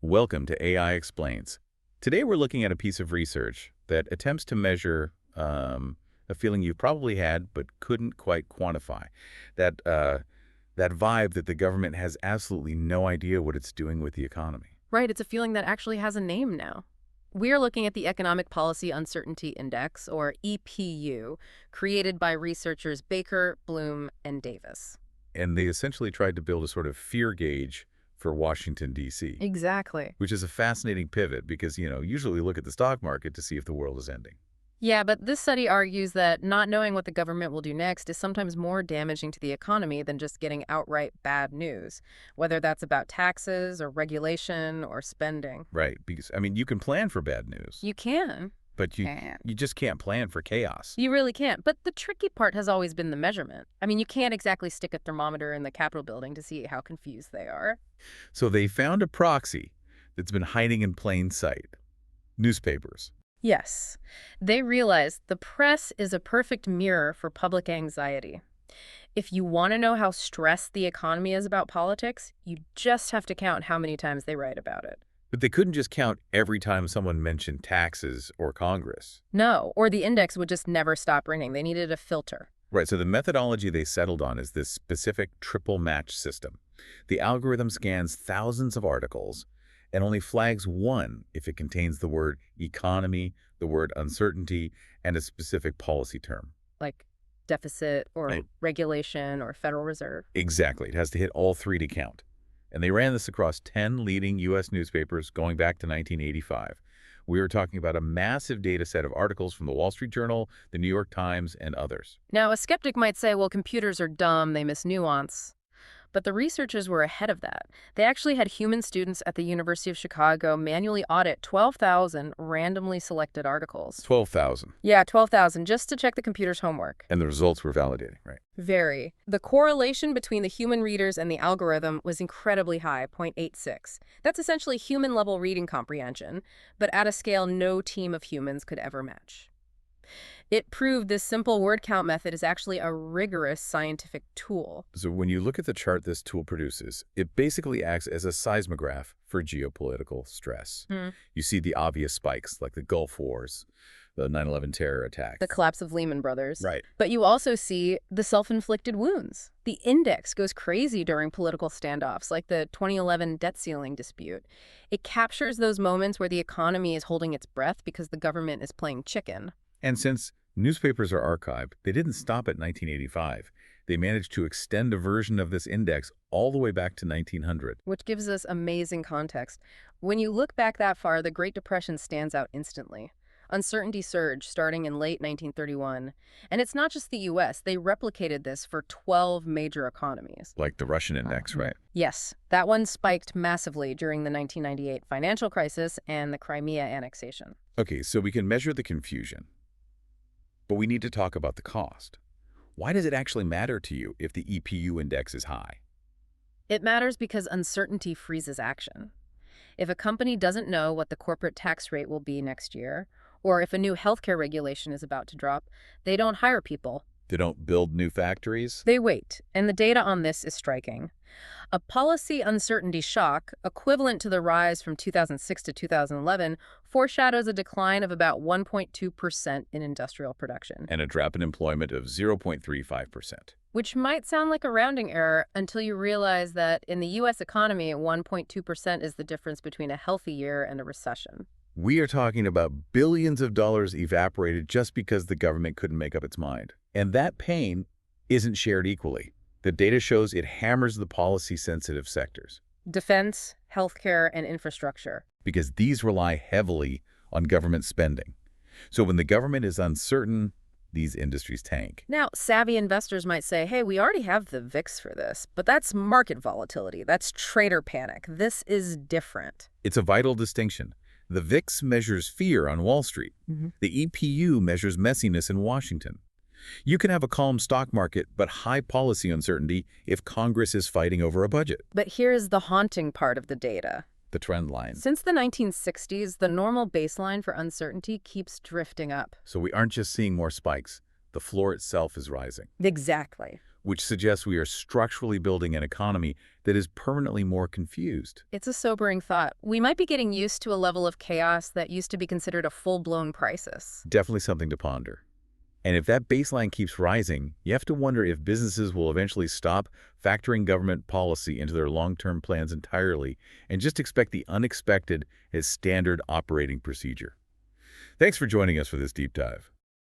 Welcome to AI Explains. Today we're looking at a piece of research that attempts to measure a feeling you've probably had but couldn't quite quantify. That vibe that the government has absolutely no idea what it's doing with the economy. Right, it's a feeling that actually has a name now. We're looking at the Economic Policy Uncertainty Index, or EPU, created by researchers Baker, Bloom, and Davis. And they essentially tried to build a sort of fear gauge for Washington, D.C., Exactly. which is a fascinating pivot because, usually we look at the stock market to see if the world is ending. Yeah, but this study argues that not knowing what the government will do next is sometimes more damaging to the economy than just getting outright bad news, whether that's about taxes or regulation or spending. Right, because, you can plan for bad news, You can. but you just can't plan for chaos. You really can't. But the tricky part has always been the measurement. You can't exactly stick a thermometer in the Capitol building to see how confused they are. So they found a proxy that's been hiding in plain sight. Newspapers. Yes. They realized the press is a perfect mirror for public anxiety. If you want to know how stressed the economy is about politics, you just have to count how many times they write about it. But they couldn't just count every time someone mentioned taxes or Congress. No, or the index would just never stop ringing. They needed a filter. Right, so the methodology they settled on is this specific triple match system. The algorithm scans thousands of articles and only flags one if it contains the word economy, the word uncertainty, and a specific policy term. Like deficit or Right. regulation or Federal Reserve. Exactly. It has to hit all three to count. And they ran this across 10 leading U.S. newspapers going back to 1985. We were talking about a massive data set of articles from the Wall Street Journal, the New York Times, and others. Now, a skeptic might say, well, computers are dumb, they miss nuance. But the researchers were ahead of that. They actually had human students at the University of Chicago manually audit 12,000 randomly selected articles. 12,000. Yeah, 12,000, just to check the computer's homework. And the results were validating, right? Very. The correlation between the human readers and the algorithm was incredibly high, 0.86. That's essentially human-level reading comprehension, but at a scale no team of humans could ever match. It proved this simple word count method is actually a rigorous scientific tool. So when you look at the chart this tool produces, it basically acts as a seismograph for geopolitical stress. You see the obvious spikes like the Gulf Wars, the 9/11 terror attacks. The collapse of Lehman Brothers. Right. But you also see the self-inflicted wounds. The index goes crazy during political standoffs, like the 2011 debt ceiling dispute. It captures those moments where the economy is holding its breath because the government is playing chicken. And since newspapers are archived, they didn't stop at 1985. They managed to extend a version of this index all the way back to 1900. Which gives us amazing context. When you look back that far, the Great Depression stands out instantly. Uncertainty surged starting in late 1931. And it's not just the U.S. They replicated this for 12 major economies. Like the Russian index, right? Yes, that one spiked massively during the 1998 financial crisis and the Crimea annexation. Okay, so we can measure the confusion. But we need to talk about the cost. Why does it actually matter to you if the EPU index is high? It matters because uncertainty freezes action. If a company doesn't know what the corporate tax rate will be next year, or if a new healthcare regulation is about to drop, they don't hire people. They don't build new factories? They wait, and the data on this is striking. A policy uncertainty shock, equivalent to the rise from 2006 to 2011, foreshadows a decline of about 1.2% in industrial production. And a drop in employment of 0.35%. Which might sound like a rounding error until you realize that in the U.S. economy, 1.2% is the difference between a healthy year and a recession. We are talking about billions of dollars evaporated just because the government couldn't make up its mind. And that pain isn't shared equally. The data shows it hammers the policy-sensitive sectors. Defense, healthcare, and infrastructure. Because these rely heavily on government spending. So when the government is uncertain, these industries tank. Now, savvy investors might say, hey, we already have the VIX for this, but that's market volatility. That's trader panic. This is different. It's a vital distinction. The VIX measures fear on Wall Street. The EPU measures messiness in Washington. You can have a calm stock market, but high policy uncertainty if Congress is fighting over a budget. But here's the haunting part of the data. The trend line. Since the 1960s, the normal baseline for uncertainty keeps drifting up. So we aren't just seeing more spikes. The floor itself is rising. Exactly. which suggests we are structurally building an economy that is permanently more confused. It's a sobering thought. We might be getting used to a level of chaos that used to be considered a full-blown crisis. Definitely something to ponder. And if that baseline keeps rising, you have to wonder if businesses will eventually stop factoring government policy into their long-term plans entirely and just expect the unexpected as standard operating procedure. Thanks for joining us for this deep dive.